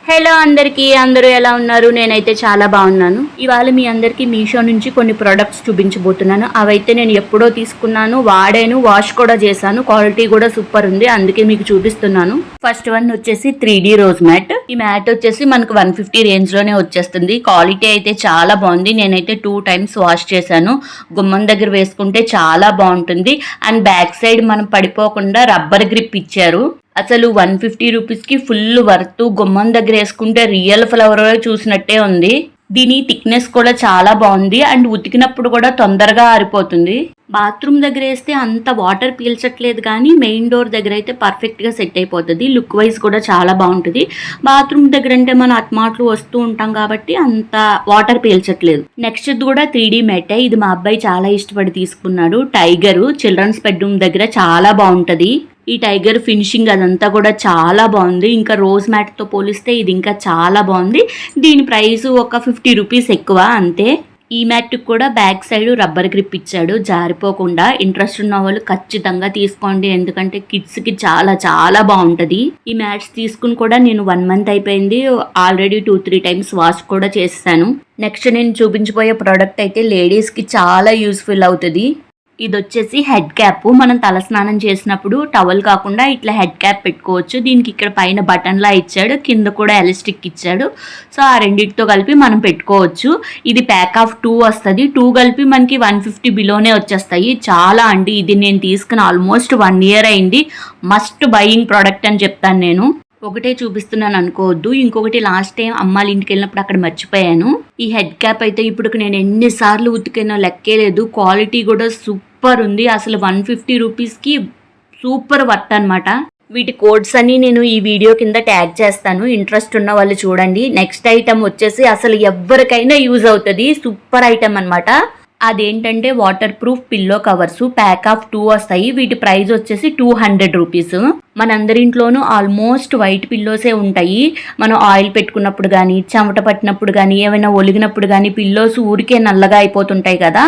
Hello అందరికీ, అందరూ ఎలా ఉన్నారు? నేనైతే చాలా బాగున్నాను. ఇవాళ మీ అందరికీ మీషో నుంచి కొన్ని ప్రొడక్ట్స్ చూపించబోతున్నాను. అవైతే నేను ఎప్పుడో తీసుకున్నాను, వాడాను, వాష్ కూడా చేశాను. క్వాలిటీ కూడా సూపర్ ఉంది, అందుకే మీకు చూపిస్తున్నాను. ఫస్ట్ వన్ వచ్చేసి 3D రోజ్ మ్యాట్. ఈ మ్యాట్ వచ్చేసి మనకు 150 రేంజ్ లోనే వచ్చేస్తుంది. క్వాలిటీ అయితే చాలా బాగుంది. నేనైతే 2 టైమ్స్ వాష్ చేశాను. గుమ్మం దగ్గర వేసుకుంటే చాలా బాగుంటుంది. అండ్ బ్యాక్ సైడ్ మనం పడిపోకుండా రబ్బర్ గ్రిప్ ఇచ్చారు. అసలు 150 రూపీస్కి ఫుల్ వర్త్. గుమ్మం దగ్గర వేసుకుంటే రియల్ ఫ్లవర్ చూసినట్టే ఉంది. దీని థిక్నెస్ కూడా చాలా బాగుంది. అండ్ ఉతికినప్పుడు కూడా తొందరగా ఆరిపోతుంది. బాత్రూమ్ దగ్గర వేస్తే అంత వాటర్ పీల్చట్లేదు, కానీ మెయిన్ డోర్ దగ్గర అయితే పర్ఫెక్ట్గా సెట్ అయిపోతుంది. లుక్ వైజ్ కూడా చాలా బాగుంటుంది. బాత్రూమ్ దగ్గర అంటే మనం అత్మాట్లు వస్తూ ఉంటాం కాబట్టి అంత వాటర్ పీల్చట్లేదు. నెక్స్ట్ కూడా 3D మ్యాటే. ఇది మా అబ్బాయి చాలా ఇష్టపడి తీసుకున్నాడు. టైగరు చిల్డ్రన్స్ బెడ్రూమ్ దగ్గర చాలా బాగుంటుంది. ఈ టైగర్ ఫినిషింగ్ అదంతా కూడా చాలా బాగుంది. ఇంకా రోజ్ మ్యాట్తో పోలిస్తే ఇది ఇంకా చాలా బాగుంది. దీని ప్రైస్ ఒక 50 రూపీస్ ఎక్కువ అంతే. ఈ మ్యాట్కి కూడా బ్యాక్ సైడ్ రబ్బర్ గ్రిప్ ఇచ్చాడు, జారిపోకుండా. ఇంట్రెస్ట్ ఉన్న వాళ్ళు ఖచ్చితంగా తీసుకోండి, ఎందుకంటే కిడ్స్కి చాలా చాలా బాగుంటుంది. ఈ మ్యాట్స్ తీసుకుని కూడా నేను 1 మంత్ అయిపోయింది. ఆల్రెడీ 2-3 టైమ్స్ వాష్ కూడా చేస్తాను. నెక్స్ట్ నేను చూపించబోయే ప్రోడక్ట్ అయితే లేడీస్కి చాలా యూస్ఫుల్ అవుతుంది. ఇది వచ్చేసి హెడ్ క్యాప్. మనం తలస్నానం చేసినప్పుడు టవల్ కాకుండా ఇట్లా హెడ్ క్యాప్ పెట్టుకోవచ్చు. దీనికి ఇక్కడ పైన బటన్లా ఇచ్చాడు, కింద కూడా ఎలాస్టిక్ ఇచ్చాడు. సో ఆ రెండింటితో కలిపి మనం పెట్టుకోవచ్చు. ఇది ప్యాక్ ఆఫ్ 2 వస్తుంది. 2 కలిపి మనకి 150 బిలోనే వచ్చేస్తాయి. చాలా అండి, ఇది నేను తీసుకుని ఆల్మోస్ట్ 1 ఇయర్ అయింది. మస్ట్ బయింగ్ ప్రోడక్ట్ అని చెప్తాను నేను. ఒకటే చూపిస్తున్నాను అనుకోవద్దు. ఇంకొకటి లాస్ట్ టైం అమ్మాళ్ళ ఇంటికి వెళ్ళినప్పుడు అక్కడ మర్చిపోయాను. ఈ హెడ్ క్యాప్ అయితే ఇప్పుడు నేను ఎన్నిసార్లు ఉతికినా లెక్కే లేదు. క్వాలిటీ కూడా సూపర్ ఉంది. అసలు 150 రూపీస్కి సూపర్ వర్త్ అనమాట. వీటి కోడ్స్ అన్ని నేను ఈ వీడియో కింద ట్యాగ్ చేస్తాను, ఇంట్రెస్ట్ ఉన్న వాళ్ళు చూడండి. నెక్స్ట్ ఐటమ్ వచ్చేసి అసలు ఎవరికైనా యూజ్ అవుతుంది. సూపర్ ఐటమ్ అనమాట. అదేంటంటే water proof pillow covers. Pack of 2 వస్తాయి. వీటి ప్రైస్ వచ్చేసి 200 రూపీస్. మనందరింట్లోనూ ఆల్మోస్ట్ వైట్ పిల్లోసే ఉంటాయి. మనం ఆయిల్ పెట్టుకున్నప్పుడు కానీ, చెమట పట్టినప్పుడు కానీ, ఏమైనా ఒలిగినప్పుడు కానీ పిల్లోస్ ఊరికే నల్లగా అయిపోతుంటాయి కదా.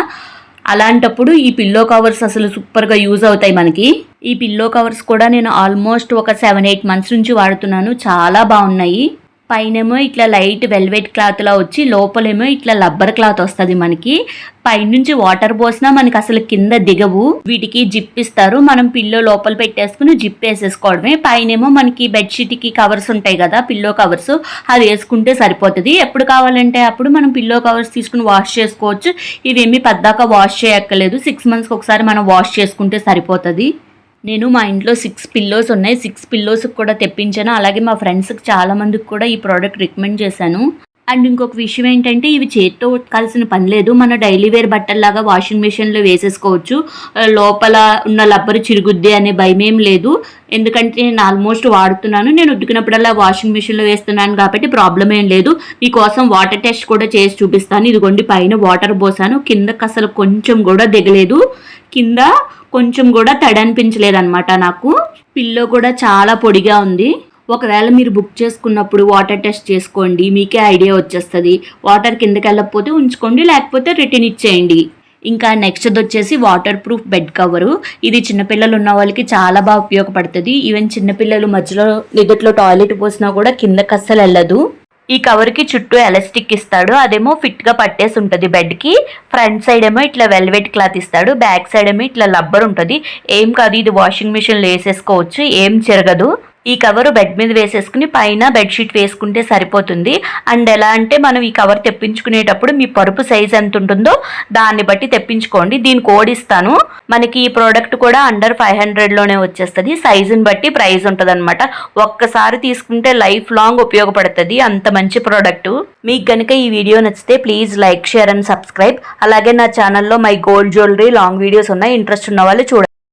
అలాంటప్పుడు ఈ పిల్లో కవర్స్ అసలు సూపర్గా యూజ్ అవుతాయి మనకి. ఈ పిల్లో కవర్స్ కూడా నేను ఆల్మోస్ట్ ఒక 7-8 మంత్స్ నుంచి వాడుతున్నాను. చాలా బాగున్నాయి. పైనేమో ఇట్లా లైట్ వెల్వెట్ క్లాత్లా వచ్చి, లోపలేమో ఇట్లా రబ్బర్ క్లాత్ వస్తుంది మనకి. పైనుంచి వాటర్ పోసినా మనకి అసలు కింద దిగవు. వీటికి జిప్ ఇస్తారు. మనం పిల్లో లోపల పెట్టేసుకుని జిప్ వేసేసుకోవడమే. పైనేమో మనకి బెడ్షీట్కి కవర్స్ ఉంటాయి కదా, పిల్లో కవర్స్, అది వేసుకుంటే సరిపోతుంది. ఎప్పుడు కావాలంటే అప్పుడు మనం పిల్లో కవర్స్ తీసుకుని వాష్ చేసుకోవచ్చు. ఇవేమీ పద్దాక వాష్ చేయక్కర్లేదు. 6 మంత్స్కి ఒకసారి మనం వాష్ చేసుకుంటే సరిపోతుంది. నేను మా ఇంట్లో 6 పిల్లోస్ ఉన్నాయి. 6 పిల్లోస్కి కూడా తెప్పించాను. అలాగే మా ఫ్రెండ్స్కి చాలా మందికి కూడా ఈ ప్రోడక్ట్ రికమెండ్ చేశాను. అండ్ ఇంకొక విషయం ఏంటంటే ఇవి చేతితో ఉతకాల్సిన పని లేదు. మన డైలీ వేర్ బట్టల్లాగా వాషింగ్ మెషిన్లో వేసేసుకోవచ్చు. లోపల ఉన్న రబ్బరు చిరుగుద్ది అనే భయం ఏం లేదు. ఎందుకంటే నేను ఆల్మోస్ట్ వాడుతున్నాను. నేను ఉతికినప్పుడల్లా వాషింగ్ మెషిన్లో వేస్తున్నాను కాబట్టి ప్రాబ్లం ఏం లేదు. మీకోసం వాటర్ టెస్ట్ కూడా చేసి చూపిస్తాను. ఇదిగోండి, పైన వాటర్ పోసాను. కిందకి అసలు కొంచెం కూడా దిగలేదు. కింద కొంచెం కూడా తడనిపించలేదన్నమాట నాకు. పిల్లో కూడా చాలా పొడిగా ఉంది. ఒకవేళ మీరు బుక్ చేసుకున్నప్పుడు వాటర్ టెస్ట్ చేసుకోండి, మీకే ఐడియా వచ్చేస్తుంది. వాటర్ కిందకి వెళ్ళకపోతే ఉంచుకోండి, లేకపోతే రిటర్న్ ఇచ్చేయండి. ఇంకా నెక్స్ట్ వచ్చేసి వాటర్ ప్రూఫ్ బెడ్ కవరు. ఇది చిన్నపిల్లలు ఉన్న వాళ్ళకి చాలా బాగా ఉపయోగపడుతుంది. ఈవెన్ చిన్నపిల్లలు మధ్యలో నిదట్లో టాయిలెట్ పోసినా కూడా కిందకి అస్సలు వెళ్ళదు. ఈ కవర్కి చుట్టూ ఎలాస్టిక్ ఇస్తాడు. అదేమో ఫిట్గా పట్టేసి ఉంటుంది బెడ్కి. ఫ్రంట్ సైడ్ ఏమో ఇట్లా వెల్వెట్ క్లాత్ ఇస్తాడు. బ్యాక్ సైడ్ ఏమో ఇట్లా రబ్బర్ ఉంటుంది. ఏం కాదు, ఇది వాషింగ్ మిషన్లో వేసేసుకోవచ్చు, ఏం చెరగదు. ఈ కవర్ బెడ్ మీద వేసేసుకుని పైన బెడ్షీట్ వేసుకుంటే సరిపోతుంది. అండ్ ఎలా అంటే మనం ఈ కవర్ తెప్పించుకునేటప్పుడు మీ పరుపు సైజ్ ఎంత ఉంటుందో దాన్ని బట్టి తెప్పించుకోండి. దీని కోడ్ ఇస్తాను. మనకి ఈ ప్రోడక్ట్ కూడా అండర్ 500లోనే వచ్చేస్తుంది. సైజుని బట్టి ప్రైస్ ఉంటుంది అనమాట. ఒక్కసారి తీసుకుంటే లైఫ్ లాంగ్ ఉపయోగపడుతుంది. అంత మంచి ప్రోడక్ట్. మీకు కనుక ఈ వీడియో నచ్చితే please like, share and subscribe. అలాగే నా ఛానల్లో my gold jewellery long videos ఉన్నాయి. ఇంట్రెస్ట్ ఉన్న వాళ్ళు చూడండి.